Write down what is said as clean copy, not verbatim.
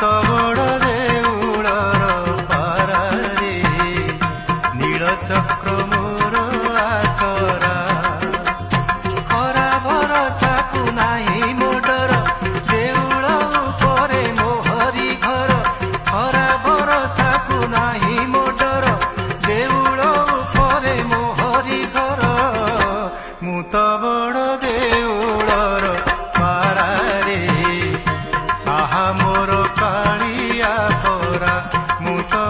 तो बड़ देउलर पारारे नीलचक्र मोर आसरा खरा भरसा को नाही मोडर देउल उपरे मोहरी घर खरा भरसा को नाही मोडर देउल उपरे मोहरी घर मु तो बड़ देउलर पारारे साहा मोर कालिया परा मु तो